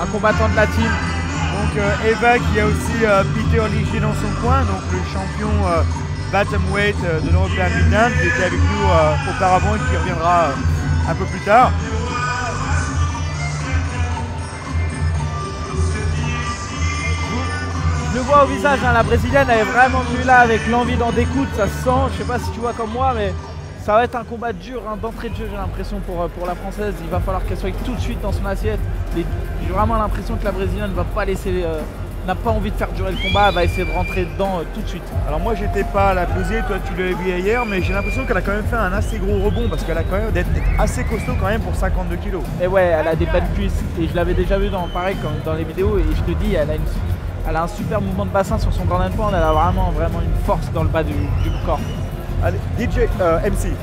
un combattant de la team. Donc Eva qui a aussi Peter Ligier dans son coin, donc le champion Bantamweight de l'European Beatdown, qui était avec nous auparavant et qui reviendra un peu plus tard. Je le vois au visage, hein, la brésilienne elle est vraiment venue là avec l'envie d'en découdre, ça se sent, je sais pas si tu vois comme moi, mais ça va être un combat dur, hein, d'entrée de jeu j'ai l'impression pour la française, il va falloir qu'elle soit tout de suite dans son assiette. J'ai vraiment l'impression que la brésilienne ne va pas laisser, n'a pas envie de faire durer le combat, elle va essayer de rentrer dedans tout de suite. Alors moi j'étais pas à la pesée, toi tu l'avais vu hier, mais j'ai l'impression qu'elle a quand même fait un assez gros rebond parce qu'elle a quand même d'être assez costaud quand même pour 52 kilos. Et ouais, elle a des belles cuisses et je l'avais déjà vu pareil comme dans les vidéos et je te dis, elle a un super mouvement de bassin sur son ground and pound, elle a vraiment une force dans le bas du corps. Allez, DJ MC.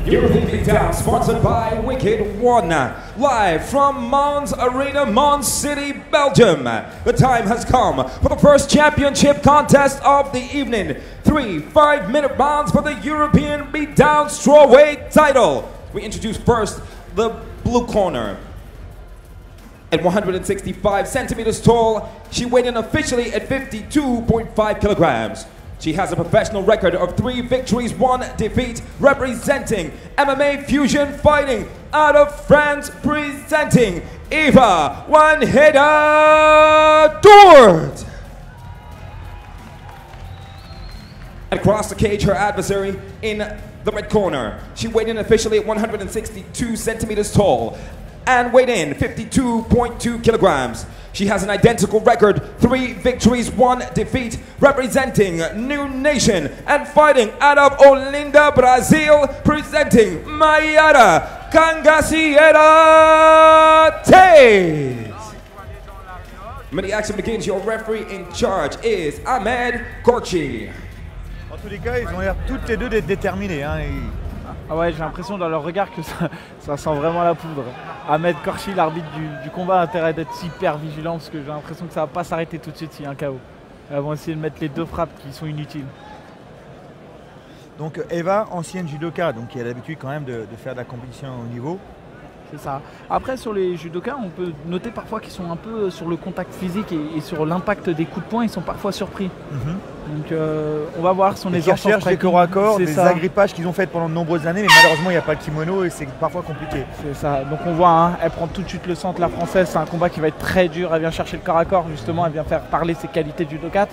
European Beatdown, sponsored by Wicked One, live from Mons Arena, Mons City, Belgium. The time has come for the first championship contest of the evening. 3 5-minute rounds for the European Beatdown strawweight title. We introduce first the blue corner. At 165 centimeters tall, she weighed in officially at 52.5 kilograms. She has a professional record of 3 victories, 1 defeat, representing MMA Fusion Fighting out of France, presenting Eva Wanheda Dort. Across the cage, her adversary in the red corner. She weighed in officially at 162 centimeters tall and weighed in 52.2 kilograms. She has an identical record, 3 victories, 1 defeat, representing New Nation and fighting out of Olinda, Brazil, presenting Mayara Cangasieira Tays. When the action begins, your referee in charge is Ahmed Korchi. En tous les cas, ils ont l'air toutes les deux d'être déterminés. Hein, Ah ouais, j'ai l'impression dans leur regard que ça sent vraiment la poudre. Ahmed Korchi, l'arbitre du combat, a intérêt d'être hyper vigilant parce que j'ai l'impression que ça va pas s'arrêter tout de suite s'il y a un KO. Elles vont essayer de mettre les 2 frappes qui sont inutiles. Donc Eva, ancienne judoka, donc qui a l'habitude quand même de faire de la compétition au haut niveau. C'est ça. Après, sur les judokas, on peut noter parfois qu'ils sont un peu sur le contact physique et sur l'impact des coups de poing, ils sont parfois surpris. Donc on va voir si on les cherchent des corps à corps, des agrippages qu'ils ont fait pendant de nombreuses années, mais malheureusement il n'y a pas le kimono et c'est parfois compliqué. C'est ça. Donc on voit, hein, elle prend tout de suite le centre, la française, c'est un combat qui va être très dur, elle vient chercher le corps à corps justement, elle vient faire parler ses qualités de judokate.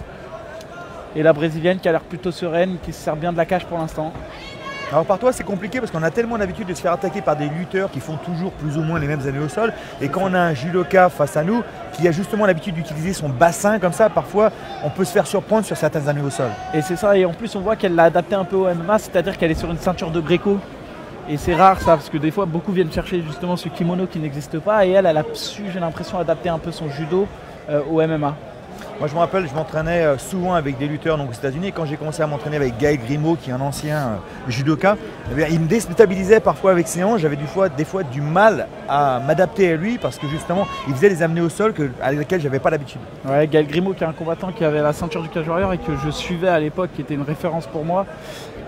Et la brésilienne qui a l'air plutôt sereine, qui se sert bien de la cage pour l'instant. Alors par toi c'est compliqué parce qu'on a tellement l'habitude de se faire attaquer par des lutteurs qui font toujours plus ou moins les mêmes années au sol, et quand on a un judoka face à nous qui a justement l'habitude d'utiliser son bassin comme ça, parfois on peut se faire surprendre sur certaines années au sol. Et c'est ça, et en plus on voit qu'elle l'a adapté un peu au MMA, c'est-à-dire qu'elle est sur une ceinture de Greco. Et c'est rare ça, parce que des fois beaucoup viennent chercher justement ce kimono qui n'existe pas, et elle a su, j'ai l'impression, adapter un peu son judo au MMA. Moi je me rappelle, je m'entraînais souvent avec des lutteurs donc, aux États-Unis. Quand j'ai commencé à m'entraîner avec Gaël Grimaud, qui est un ancien judoka, eh bien, il me déstabilisait parfois avec ses hanches. J'avais des fois du mal à m'adapter à lui parce que justement il faisait des amenées au sol avec lesquelles j'avais pas l'habitude. Ouais, Gaël Grimaud qui est un combattant qui avait la ceinture du Cage Warrior et que je suivais à l'époque, qui était une référence pour moi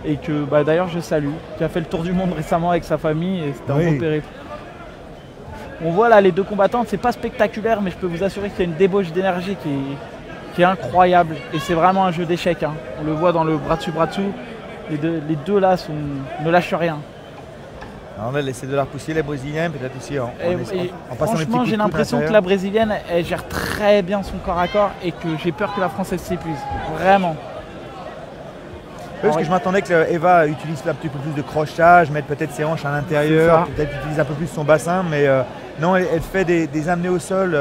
et que d'ailleurs je salue, qui a fait le tour du monde récemment avec sa famille et c'était un beau périple. On voit là les 2 combattantes, c'est pas spectaculaire mais je peux vous assurer qu'il y a une débauche d'énergie qui est incroyable et c'est vraiment un jeu d'échecs. Hein. On le voit dans le bras dessous. Les deux là ne lâchent rien. Alors on va essayer de la repousser, les Brésiliens, peut-être aussi en passant les petits coups de franchement, j'ai l'impression que la l'intérieur. Brésilienne, elle gère très bien son corps à corps et que j'ai peur que la Française s'épuise. Vraiment. Parce que je m'attendais que Eva utilise un petit peu plus de crochetage, mettre peut-être ses hanches à l'intérieur, peut-être utilise un peu plus son bassin, mais non, elle fait des amenées au sol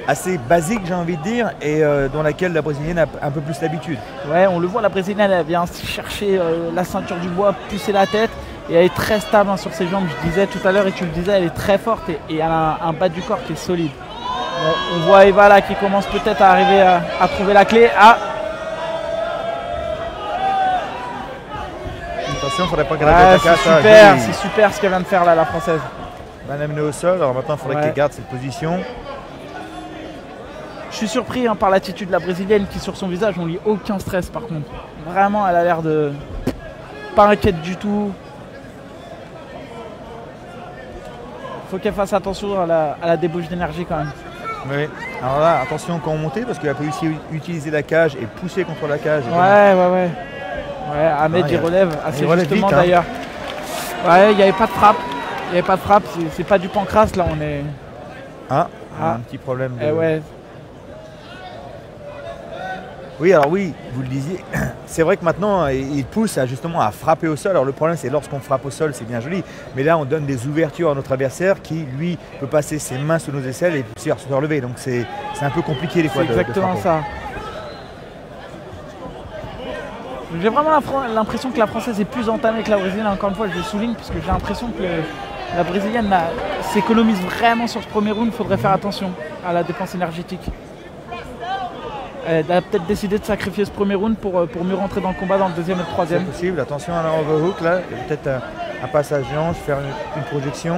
assez basiques, j'ai envie de dire, et dans laquelle la Brésilienne a un peu plus l'habitude. Ouais, on le voit, la Brésilienne, elle vient chercher la ceinture du bois, pousser la tête, et elle est très stable hein, sur ses jambes, je disais tout à l'heure, et tu le disais, elle est très forte, et elle a un bas du corps qui est solide. On voit Eva là qui commence peut-être à arriver à trouver la clé. Ah. Attention, il ne faudrait pas qu'elle ait c'est super ce qu'elle vient de faire là, la Française. Elle va l'amener au sol, alors maintenant il faudrait qu'elle garde cette position. Je suis surpris hein, par l'attitude de la Brésilienne qui sur son visage, on lit aucun stress par contre. Vraiment, elle a l'air de pas inquiète du tout. faut qu'elle fasse attention à la débauche d'énergie quand même. Oui. Alors là, attention quand on montait parce qu'elle peut aussi utiliser la cage et pousser contre la cage. Ouais, Ahmed il relève assez justement d'ailleurs. Ouais, il n'y avait pas de frappe. Il n'y avait pas de frappe, c'est pas du pancras là, on est. Un petit problème. Ouais. Oui, alors oui, vous le disiez, c'est vrai que maintenant, il pousse justement à frapper au sol. Alors le problème, c'est lorsqu'on frappe au sol, c'est bien joli. Mais là, on donne des ouvertures à notre adversaire qui, lui, peut passer ses mains sous nos aisselles et se relever. Donc c'est un peu compliqué des fois. C'est exactement ça. J'ai vraiment l'impression que la Française est plus entamée que la Brésilienne. Encore une fois, je le souligne, puisque j'ai l'impression que la Brésilienne s'économise vraiment sur ce premier round. Il faudrait faire attention à la dépense énergétique. Elle a peut-être décidé de sacrifier ce premier round pour mieux rentrer dans le combat dans le deuxième et le troisième. C'est possible, attention à la overhook là, peut-être un passage de hanche, faire une projection.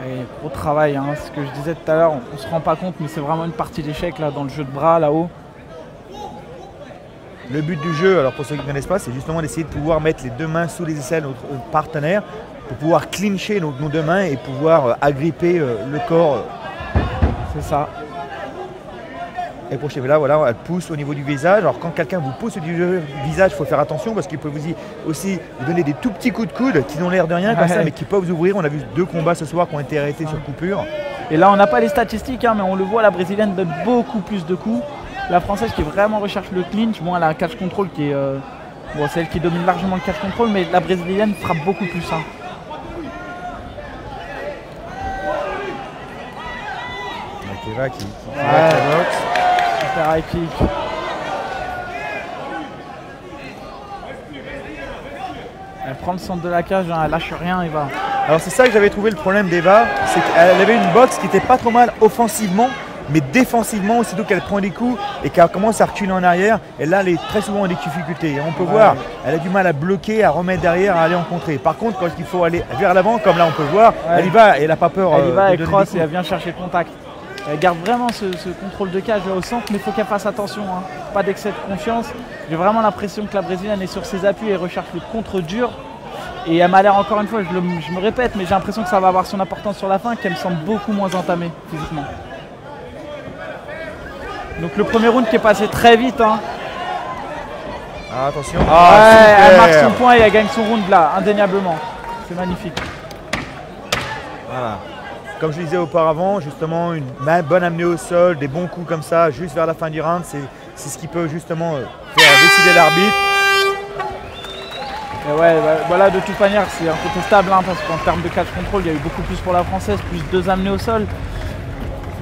Et gros travail, hein, ce que je disais tout à l'heure, on ne se rend pas compte, mais c'est vraiment une partie d'échec là dans le jeu de bras là-haut. Le but du jeu, alors pour ceux qui ne connaissent pas, c'est justement d'essayer de pouvoir mettre les deux mains sous les aisselles de notre partenaire pour pouvoir clincher nos deux mains et pouvoir agripper le corps. C'est ça. Et pour là, voilà, elle pousse au niveau du visage. Alors quand quelqu'un vous pousse au niveau du visage, il faut faire attention parce qu'il peut aussi vous donner des tout petits coups de coude qui n'ont l'air de rien comme ça, mais qui peuvent vous ouvrir. On a vu 2 combats ce soir qui ont été arrêtés sur coupure. Et là, on n'a pas les statistiques, hein, mais on le voit, la brésilienne donne beaucoup plus de coups. La française qui vraiment recherche le clinch, bon, elle a un catch control qui est celle qui domine largement le catch control, mais la brésilienne frappe beaucoup plus. Hein. Eva qui la boxe. Super high kick. Elle prend le centre de la cage, hein, elle lâche rien, Eva. Alors c'est ça que j'avais trouvé le problème d'Eva, c'est qu'elle avait une boxe qui n'était pas trop mal offensivement, mais défensivement, aussitôt qu'elle prend des coups et qu'elle commence à reculer en arrière, et là elle est très souvent en difficulté. Et on peut voir, elle a du mal à bloquer, à remettre derrière, à aller en contrée. Par contre, quand il faut aller vers l'avant, comme là on peut voir, elle y va et elle n'a pas peur. Elle y va, elle crosse et elle vient chercher le contact. Elle garde vraiment ce contrôle de cage là au centre, mais il faut qu'elle fasse attention, hein. Pas d'excès de confiance. J'ai vraiment l'impression que la brésilienne est sur ses appuis et recherche le contre dur. Et elle m'a l'air, encore une fois, je me répète, mais j'ai l'impression que ça va avoir son importance sur la fin, qu'elle me semble beaucoup moins entamée physiquement. Donc le premier round qui est passé très vite. Hein. Ah, attention. Elle marque son point et elle gagne son round là, indéniablement. C'est magnifique. Voilà. Comme je le disais auparavant, justement, une bonne amenée au sol, des bons coups comme ça, juste vers la fin du round, c'est ce qui peut justement faire décider l'arbitre. Voilà, de toute manière, c'est incontestable, hein, parce qu'en termes de catch control, il y a eu beaucoup plus pour la française, plus 2 amenées au sol.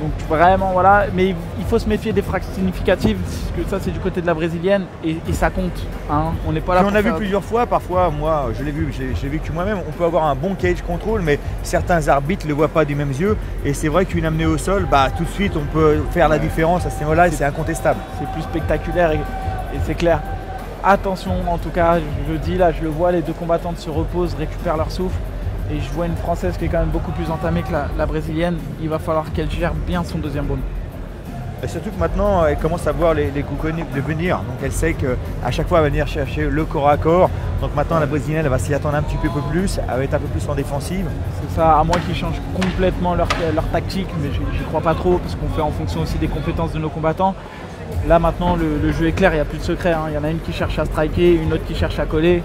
Donc vraiment, voilà. Mais il faut se méfier des frappes significatives, parce que ça, c'est du côté de la brésilienne, et ça compte. Hein. On n'est pas là. On a vu plusieurs fois, parfois, moi, je l'ai vu, j'ai vécu moi-même, on peut avoir un bon cage control, mais certains arbitres ne le voient pas du même yeux. Et c'est vrai qu'une amenée au sol, tout de suite, on peut faire la différence à ce niveau-là, et c'est incontestable. C'est plus spectaculaire et c'est clair. Attention, en tout cas, je le dis, là, je le vois, les 2 combattantes se reposent, récupèrent leur souffle. Et je vois une Française qui est quand même beaucoup plus entamée que la Brésilienne. Il va falloir qu'elle gère bien son deuxième round. Et surtout que maintenant, elle commence à voir les coups connus de venir. Donc elle sait qu'à chaque fois, elle va venir chercher le corps à corps. Donc maintenant, la Brésilienne, elle va s'y attendre un petit peu plus. Elle va être un peu plus en défensive. C'est ça, à moins qu'ils changent complètement leur tactique. Mais j'y crois pas trop, parce qu'on fait en fonction aussi des compétences de nos combattants. Là maintenant, le jeu est clair, il n'y a plus de secret. Hein. Il y en a une qui cherche à striker, une autre qui cherche à coller.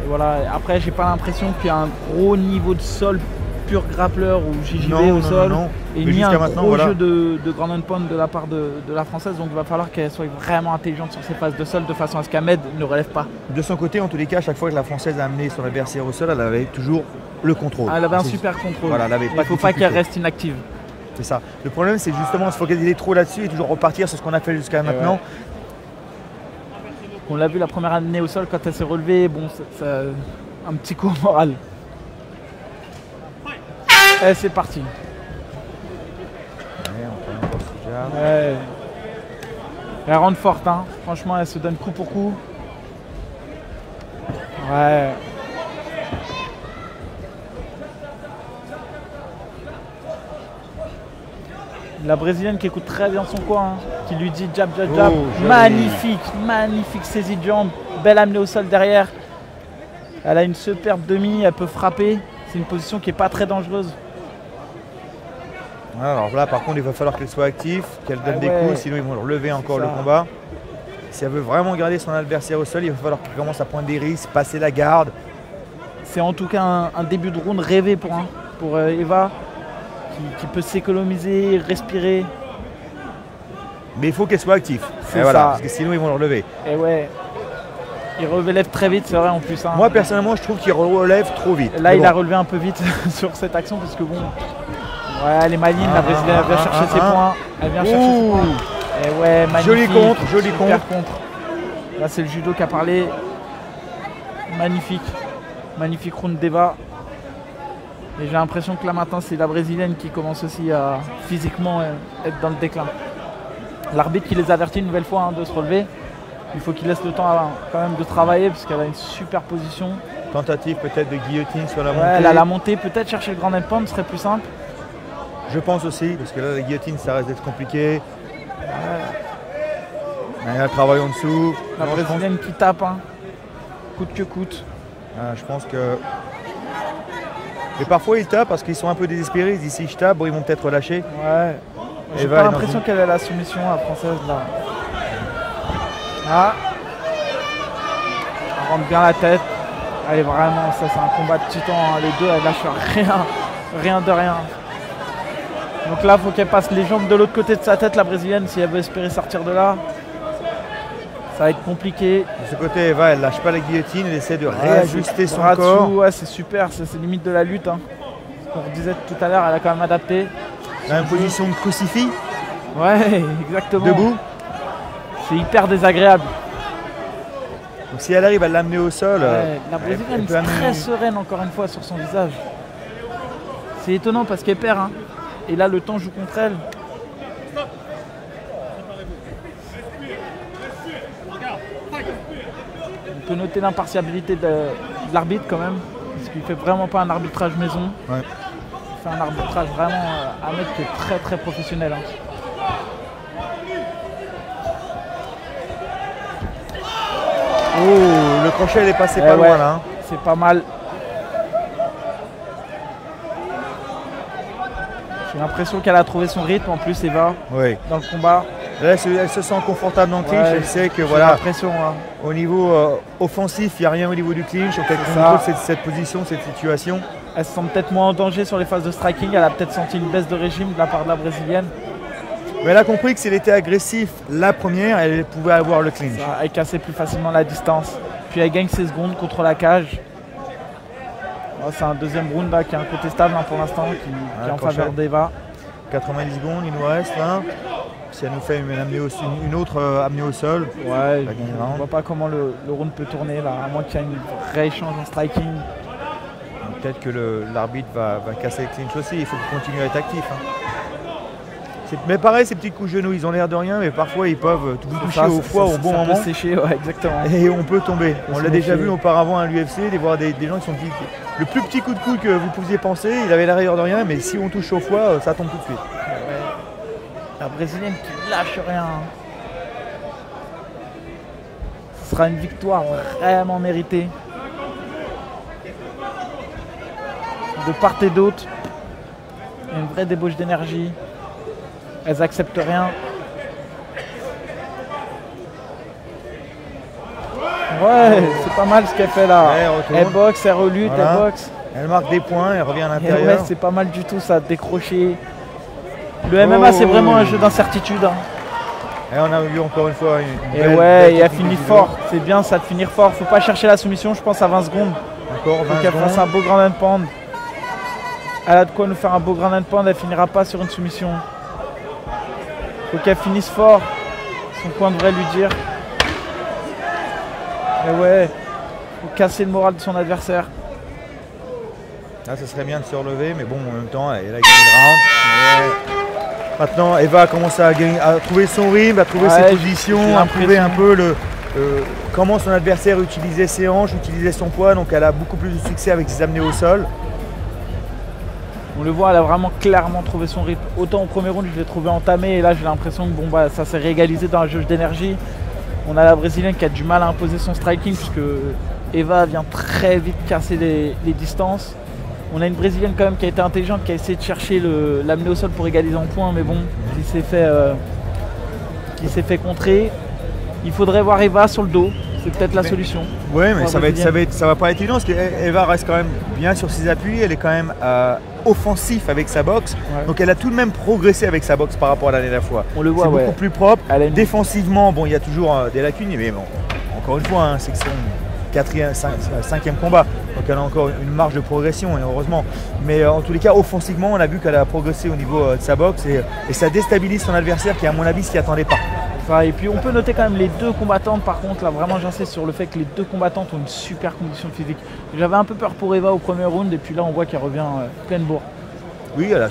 Et voilà. Après, j'ai pas l'impression qu'il y a un gros niveau de sol pur grappleur ou JJB au sol. Et ni un gros jeu de ground and pound de la part de la française. Donc il va falloir qu'elle soit vraiment intelligente sur ses phases de sol de façon à ce qu'Ahmed ne relève pas. De son côté, en tous les cas, à chaque fois que la française a amené son adversaire au sol, elle avait toujours le contrôle. Elle avait un super contrôle. Voilà, il ne faut pas qu'elle reste inactive. C'est ça. Le problème, c'est justement se focaliser trop là-dessus et toujours repartir sur ce qu'on a fait jusqu'à maintenant. On l'a vu la première année au sol quand elle s'est relevée, bon, ça, un petit coup au moral. Et c'est parti. Elle rentre forte, hein. Franchement, elle se donne coup pour coup. Ouais. La brésilienne qui écoute très bien son coin, hein, qui lui dit jab, jab, jab. Magnifique, magnifique saisie de jambe. Belle amenée au sol derrière. Elle a une superbe demi, elle peut frapper. C'est une position qui n'est pas très dangereuse. Alors là, par contre, il va falloir qu'elle soit active, qu'elle donne des coups, sinon ils vont relever encore le combat. Si elle veut vraiment garder son adversaire au sol, il va falloir qu'elle commence à prendre des risques, passer la garde. C'est en tout cas un début de round rêvé pour Eva, qui peut s'économiser, respirer. Mais il faut qu'elle soit active. C'est ça. Parce que sinon ils vont le relever. Et ouais. Il relève très vite, c'est vrai en plus. Hein. Moi personnellement, je trouve qu'il relève trop vite. Là, il a relevé un peu vite sur cette action parce que bon. Ouais, elle est maligne, la Brésilienne, elle vient chercher ses points. Elle vient chercher ses points. Et ouais, magnifique. Joli contre, joli contre. Là, c'est le judo qui a parlé. Magnifique. Magnifique round d'Eva. Et j'ai l'impression que là maintenant, c'est la Brésilienne qui commence aussi à physiquement être dans le déclin. L'arbitre qui les avertit une nouvelle fois de se relever. Il faut qu'il laisse le temps quand même de travailler parce qu'elle a une super position. Tentative peut-être de guillotine sur la montée. Elle a la montée, peut-être chercher le grand end pound serait plus simple. Je pense aussi, parce que là la guillotine ça reste d'être compliqué. Il y a le travail en dessous. La Brésilienne qui tape, coûte que coûte. Je pense que... Et parfois ils tapent parce qu'ils sont un peu désespérés. Ils disent si je tape, bon, ils vont peut-être relâcher. Ouais. J'ai pas l'impression qu'elle a la soumission, la française là. Ah. Elle rentre bien la tête. Allez, vraiment, ça c'est un combat de titans. Les deux, elles lâchent rien de rien. Donc là, il faut qu'elle passe les jambes de l'autre côté de sa tête, la Brésilienne, si elle veut espérer sortir de là. Ça va être compliqué. De ce côté, Eva, elle lâche pas la guillotine, elle essaie de réajuster son corps. Ouais, c'est super, c'est limite de la lutte. Comme on disait tout à l'heure, elle a quand même adapté. Elle a une position de crucifix. Ouais, exactement. Debout. C'est hyper désagréable. Donc si elle arrive à l'amener au sol, la Brésilienne est très sereine encore une fois sur son visage. C'est étonnant parce qu'elle perd. Et là, le temps joue contre elle. On peut noter l'impartialité de l'arbitre quand même. Parce qu'il ne fait vraiment pas un arbitrage maison. Ouais. Il fait un arbitrage vraiment un mec qui est très très professionnel. Oh, le crochet elle est passé pas loin là. C'est pas mal. J'ai l'impression qu'elle a trouvé son rythme en plus, Eva, dans le combat. Là, elle se sent confortable dans le clinch, elle sait que voilà, au niveau offensif, il n'y a rien au niveau du clinch, donc elle contrôle cette position, cette situation. Elle se sent peut-être moins en danger sur les phases de striking, elle a peut-être senti une baisse de régime de la part de la Brésilienne. Mais elle a compris que si elle était agressive la première, elle pouvait avoir le clinch. Elle cassait plus facilement la distance. Puis elle gagne ses secondes contre la cage. C'est un deuxième round là, qui est incontestable pour l'instant, qui est en faveur d'Eva. 90 secondes, il nous reste là. Si elle nous fait une autre amenée au sol, ouais, on ne voit pas comment le round peut tourner là, à moins qu'il y ait une vraie échange en striking. Peut-être que l'arbitre va casser le clinch aussi, il faut qu'il continue à être actif. Mais pareil, ces petits coups de genoux, ils ont l'air de rien, mais parfois ils peuvent toucher au foie au bon moment. Ça peut sécher, ouais, exactement. Et on peut tomber. On l'a déjà vu auparavant à l'UFC, de voir des gens qui sont le plus petit coup de coude que vous pouviez penser, il avait l'air de rien, mais si on touche au foie, ça tombe tout de suite. Ouais. La Brésilienne qui lâche rien. Ce sera une victoire vraiment méritée. De part et d'autre, une vraie débauche d'énergie. Elles n'acceptent rien. Ouais, c'est pas mal ce qu'elle fait là. Elle boxe, elle relutte, elle boxe. Elle marque des points, elle revient à l'intérieur. Ouais, c'est pas mal du tout ça, décrocher. Le MMA c'est vraiment un jeu d'incertitude. Et on a vu encore une fois et elle finit fort. C'est bien ça de finir fort. Faut pas chercher la soumission, je pense à 20 secondes. Encore 20 secondes. Qu'elle fasse un beau grand end pound. Elle a de quoi nous faire un beau grand end pound, elle finira pas sur une soumission. Faut qu'elle finisse fort. Son coin devrait lui dire. Et ouais, faut casser le moral de son adversaire. Là, ce serait bien de se relever, mais bon, en même temps, elle a gagné le round. Maintenant, Eva a commencé à trouver son rythme, à trouver ses positions, à trouver un peu comment son adversaire utilisait ses hanches, utilisait son poids. Donc, elle a beaucoup plus de succès avec ses amenées au sol. On le voit, elle a vraiment clairement trouvé son rythme. Autant au premier round, je l'ai trouvé entamé, et là, j'ai l'impression que ça s'est réégalisé dans la jauge d'énergie. On a la Brésilienne qui a du mal à imposer son striking, puisque Eva vient très vite casser les distances. On a une Brésilienne quand même qui a été intelligente, qui a essayé de chercher l'amener au sol pour égaliser en points, mais bon, qui s'est fait contrer. Il faudrait voir Eva sur le dos, c'est peut-être la solution. Oui, mais ça va pas être évident parce qu'Eva reste quand même bien sur ses appuis, elle est quand même offensif avec sa boxe, donc elle a tout de même progressé avec sa boxe par rapport à l'année dernière. On le voit, c'est beaucoup plus propre. Défensivement, bon, il y a toujours des lacunes, mais bon, encore une fois, c'est que c'est cinquième combat, donc elle a encore une marge de progression et heureusement, mais en tous les cas offensivement on a vu qu'elle a progressé au niveau de sa boxe et ça déstabilise son adversaire qui à mon avis s'y attendait pas. Et puis on peut noter quand même les deux combattantes, par contre là vraiment j'insiste sur le fait que les deux combattantes ont une super condition physique. J'avais un peu peur pour Eva au premier round et puis là on voit qu'elle revient pleine bourre. Oui, elle a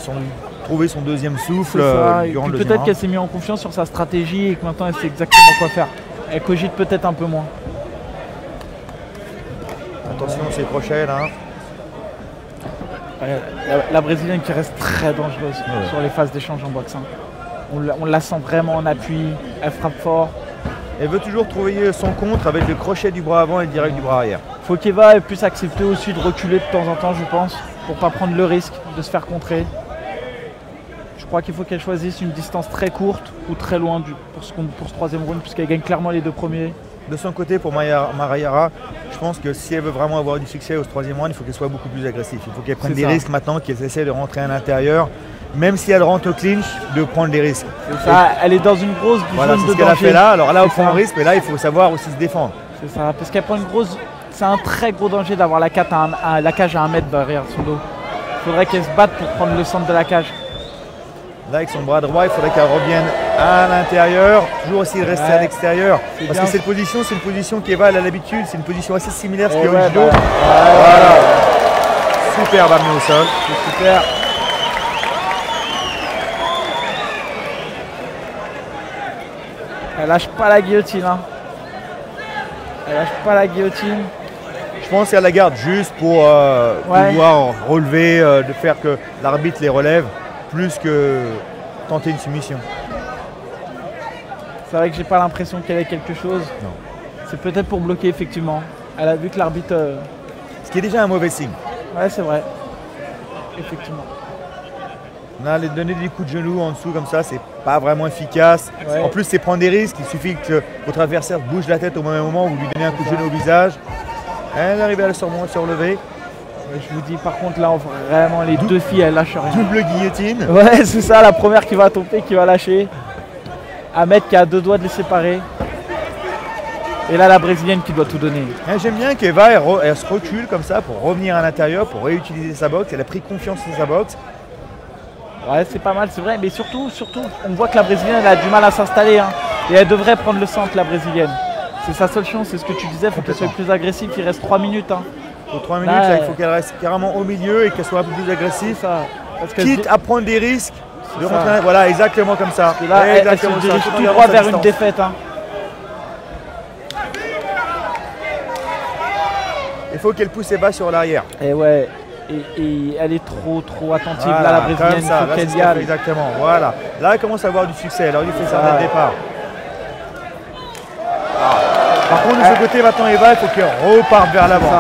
trouvé son deuxième souffle durant le deuxième peut-être qu'elle s'est mise en confiance sur sa stratégie et que maintenant elle sait exactement quoi faire. Elle cogite peut-être un peu moins. Attention, c'est crochet là. La Brésilienne qui reste très dangereuse sur les phases d'échange en boxe. On la sent vraiment en appui, elle frappe fort. Elle veut toujours trouver son contre avec le crochet du bras avant et le direct du bras arrière. Il faut qu'Eva puisse accepter aussi de reculer de temps en temps, je pense, pour ne pas prendre le risque de se faire contrer. Je crois qu'il faut qu'elle choisisse une distance très courte ou très loin pour ce troisième round, puisqu'elle gagne clairement les deux premiers. De son côté, pour Mayara, je pense que si elle veut vraiment avoir du succès au troisième round, il faut qu'elle soit beaucoup plus agressive. Il faut qu'elle prenne des risques maintenant, qu'elle essaie de rentrer à l'intérieur. Même si elle rentre au clinch, de prendre des risques. Ça, elle est dans une grosse zone de danger. C'est ce qu'elle a fait là. Alors là, on prend un risque, mais là, il faut savoir aussi se défendre. C'est ça, parce qu'elle prend une grosse... C'est un très gros danger d'avoir la cage à 1 mètre derrière son dos. Il faudrait qu'elle se batte pour prendre le centre de la cage. Là, avec son bras droit, il faudrait qu'elle revienne à l'intérieur. Toujours aussi rester à l'extérieur. Parce que cette position, c'est une position qu'Eva a l'habitude. C'est une position assez similaire à ce qu'il y a au judo. Voilà. Superbe amené au sol. C'est super. Elle lâche pas la guillotine. Elle lâche pas la guillotine. Je pense qu'elle la garde juste pour pouvoir relever, de faire que l'arbitre les relève, plus que tenter une soumission. C'est vrai que j'ai pas l'impression qu'elle ait quelque chose. Non. C'est peut-être pour bloquer effectivement. Elle a vu que l'arbitre... Ce qui est déjà un mauvais signe. Ouais, c'est vrai. Effectivement. Non, les donner des coups de genoux en dessous comme ça, c'est pas vraiment efficace. En plus, c'est prendre des risques. Il suffit que votre adversaire bouge la tête au même moment où vous lui donnez un coup de genou au visage. Elle arrive à le surlever. Je vous dis, par contre, là, vraiment, les deux filles, elles lâchent rien. Double guillotine. Ouais, c'est ça, la première qui va tomber, qui va lâcher. Ahmed qui a 2 doigts de les séparer. Et là, la Brésilienne qui doit tout donner. J'aime bien qu'Eva, elle se recule comme ça pour revenir à l'intérieur, pour réutiliser sa boxe. Elle a pris confiance en sa boxe. Ouais, c'est pas mal, c'est vrai. Mais surtout, on voit que la Brésilienne, elle a du mal à s'installer. Et elle devrait prendre le centre, la Brésilienne. C'est sa seule chance, c'est ce que tu disais. Il faut qu'elle soit plus agressive. Il reste 3 minutes. Pour 3 minutes, là, il faut qu'elle reste carrément au milieu et qu'elle soit un peu plus agressive. Quitte à prendre des risques. De rentrer, voilà, exactement comme ça. Là, elle se dirige tout droit vers une défaite. Il faut qu'elle pousse Eva sur l'arrière. Et ouais. Et elle est trop attentive. Voilà, là, la Brésilienne, il faut qu'elle y aille. Exactement, voilà. Là, elle commence à avoir du succès. Alors, il fait ça dès le départ. Par contre, de ce côté, maintenant, Eva, il faut qu'elle reparte vers l'avant.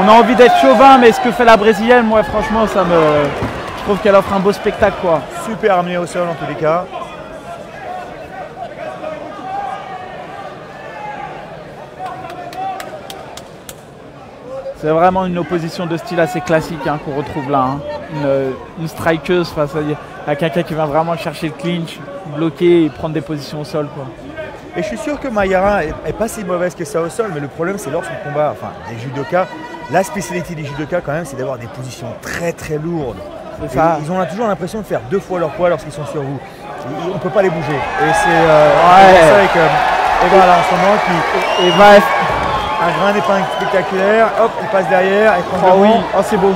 On a envie d'être chauvin, mais ce que fait la Brésilienne, moi, franchement, je trouve qu'elle offre un beau spectacle, quoi. Super amené au sol, en tous les cas. C'est vraiment une opposition de style assez classique qu'on retrouve là. Une strikeuse face à quelqu'un qui va vraiment chercher le clinch, bloquer et prendre des positions au sol, quoi. Et je suis sûr que Mayara est pas si mauvaise que ça au sol, mais le problème c'est lors de son combat, enfin les judokas, la spécialité des judokas quand même c'est d'avoir des positions très lourdes. Ils ont toujours l'impression de faire 2 fois leur poids lorsqu'ils sont sur vous. On ne peut pas les bouger. Et c'est ça avec Eva là en ce moment qui... Eva, un grain d'épingle spectaculaire, hop, il passe derrière, elle prend oui, oh c'est beau.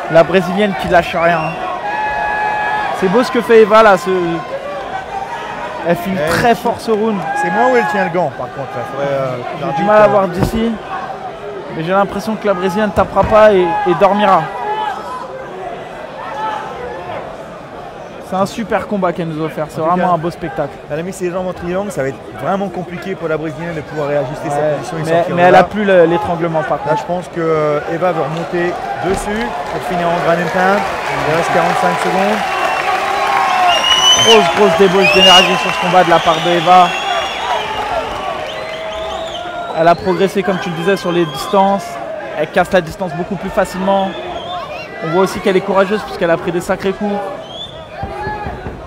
La Brésilienne qui lâche rien. C'est beau ce que fait Eva là. Elle finit très fort ce round. C'est moi où elle tient le gant par contre. J'ai du mal à voir d'ici. Mais j'ai l'impression que la Brésilienne ne tapera pas et dormira. C'est un super combat qu'elle nous a offert, c'est vraiment un beau spectacle. Elle a mis ses jambes en triangle, ça va être vraiment compliqué pour la Brésilienne de pouvoir réajuster sa position. Mais elle n'a plus l'étranglement par contre. Là je pense que Eva veut remonter dessus pour finir en ground and pound. Il reste 45 secondes. Grosse débauche d'énergie sur ce combat de la part de Eva. Elle a progressé comme tu le disais sur les distances. Elle casse la distance beaucoup plus facilement. On voit aussi qu'elle est courageuse puisqu'elle a pris des sacrés coups.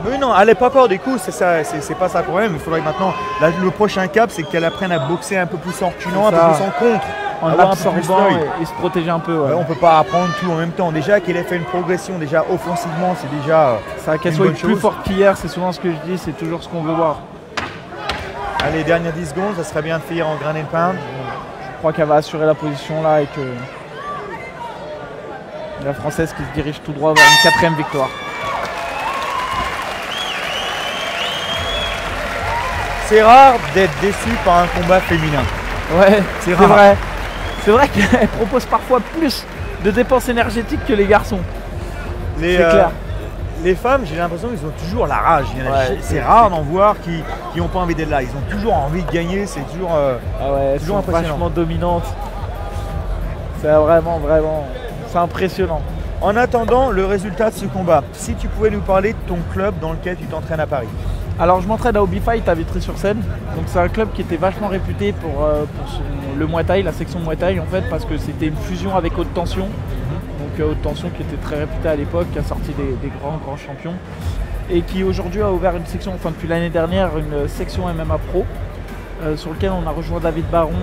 Oui, non, elle n'a pas peur des coups, c'est pas ça le problème. Il faudrait que maintenant, le prochain cap, c'est qu'elle apprenne à boxer un peu plus en reculant, un peu plus en contre. En absorbant et se protéger un peu. Ouais. On ne peut pas apprendre tout en même temps. Déjà qu'elle ait fait une progression, déjà offensivement, c'est déjà ça, qu'elle soit plus forte qu'hier, c'est souvent ce que je dis, c'est toujours ce qu'on veut voir. Allez, dernière 10 secondes, ça serait bien de finir en ground and pound. Je crois qu'elle va assurer la position là et que la Française qui se dirige tout droit vers une 4e victoire. C'est rare d'être déçu par un combat féminin. Ouais, c'est vrai. C'est vrai qu'elle propose parfois plus de dépenses énergétiques que les garçons. C'est clair. Les femmes, j'ai l'impression qu'ils ont toujours la rage. C'est rare d'en voir qui n'ont pas envie d'être là. Ils ont toujours envie de gagner. C'est toujours, toujours impressionnant. Vachement dominante. C'est vraiment, c'est impressionnant. En attendant le résultat de ce combat, si tu pouvais nous parler de ton club dans lequel tu t'entraînes à Paris. Alors je m'entraîne à Hobby Fight à Vitry-sur-Seine. Donc c'est un club qui était vachement réputé pour le Muay Thai, la section Muay Thai en fait, parce que c'était une fusion avec Haute Tension. Donc Haute Tension qui était très réputée à l'époque, qui a sorti des grands champions. Et qui aujourd'hui a ouvert une section, enfin depuis l'année dernière, une section MMA Pro. Sur lequel on a rejoint David Baron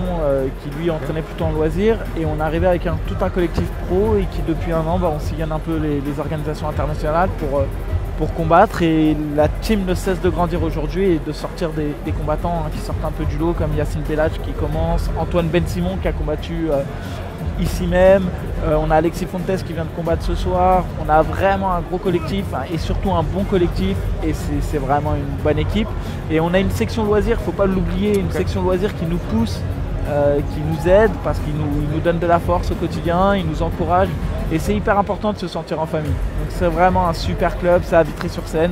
qui lui entraînait plutôt en loisir, et on est arrivé avec tout un collectif pro et qui depuis un an on sillonne un peu les organisations internationales pour combattre, et la team ne cesse de grandir aujourd'hui et de sortir des combattants qui sortent un peu du lot, comme Yacine Bellach qui commence, Antoine Ben Simon qui a combattu ici même, on a Alexis Fontes qui vient de combattre ce soir. On a vraiment un gros collectif et surtout un bon collectif, et c'est vraiment une bonne équipe. Et on a une section loisirs, il ne faut pas l'oublier, une section loisirs qui nous pousse, qui nous aide parce qu'il nous donne de la force au quotidien, il nous encourage, et c'est hyper important de se sentir en famille. Donc c'est vraiment un super club, c'est à Vitry-sur-Seine.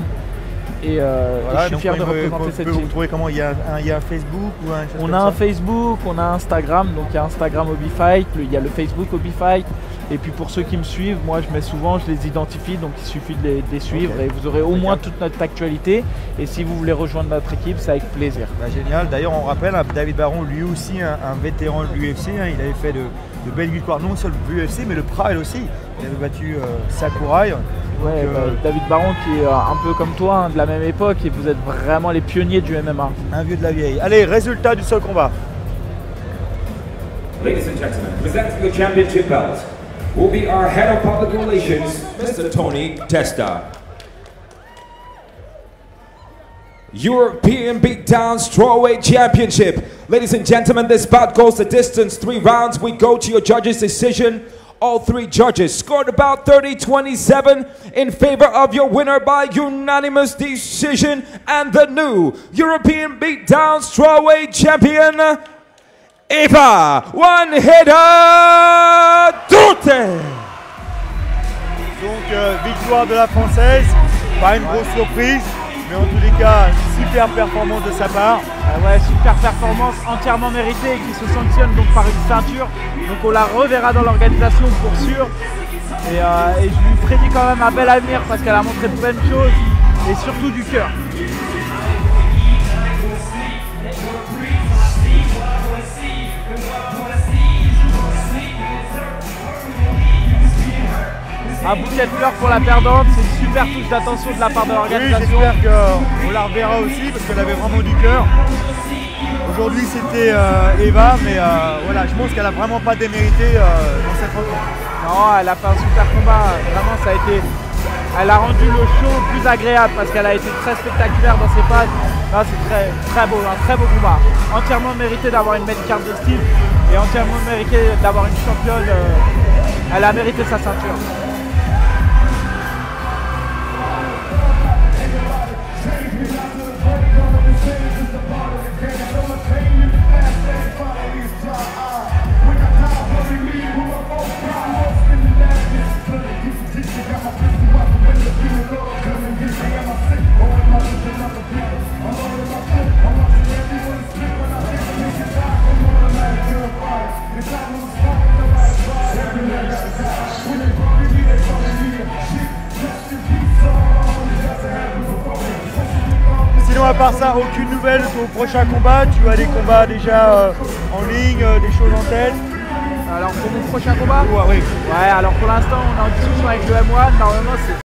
Et je suis fier de représenter cette team. Vous trouvez comment, il y a un Facebook ou On a un Facebook, on a Instagram, donc il y a Instagram Hobby Fight, il y a le Facebook Hobby Fight. Et puis pour ceux qui me suivent, moi je mets souvent, je les identifie, donc il suffit de les suivre et vous aurez au moins toute notre actualité. Et si vous voulez rejoindre notre équipe, c'est avec plaisir. Génial, d'ailleurs on rappelle, David Baron lui aussi, un vétéran de l'UFC, il avait fait de belles victoires, non seulement de l'UFC mais le Pride aussi. Il avait battu Sakurai. Ouais, David Baron qui est un peu comme toi, de la même époque, et vous êtes vraiment les pionniers du MMA. Un vieux de la vieille. Allez, résultat du seul combat. Ladies and gentlemen, presenting the championship belt will be our head of public relations, Mr. Tony Testa. European Beatdown Strawweight Championship. Ladies and gentlemen, this bout goes the distance, 3 rounds. We go to your judges' decision. All 3 judges scored about 30-27 in favor of your winner by unanimous decision and the new European Beatdown Strawweight Champion, Eva One-Hitter Dute. Donc victoire de la Française, pas une grosse surprise, mais en tous les cas, super performance de sa part. Ouais, super performance entièrement méritée, qui se sanctionne donc par une ceinture. Donc on la reverra dans l'organisation pour sûr. Et je lui prédis quand même un bel avenir parce qu'elle a montré de bonnes choses et surtout du cœur. Un bouquet de fleurs pour la perdante, c'est une super touche d'attention de la part de l'organisation. Oui, j'espère qu'on la reverra aussi parce qu'elle avait vraiment du cœur. Aujourd'hui c'était Eva, mais voilà, je pense qu'elle a vraiment pas démérité dans cette rencontre. Non, elle a fait un super combat, vraiment ça a été... Elle a rendu le show plus agréable parce qu'elle a été très spectaculaire dans ses pattes. C'est très beau, un très beau combat. Entièrement mérité d'avoir une belle carte de style et entièrement mérité d'avoir une championne. Elle a mérité sa ceinture. Sinon, à part ça, aucune nouvelle de ton prochain combat? Tu as des combats déjà en ligne, des choses en tête? Alors pour mon prochain combat? Ouais, oui. Ouais, alors pour l'instant on est en discussion avec le M1, normalement c'est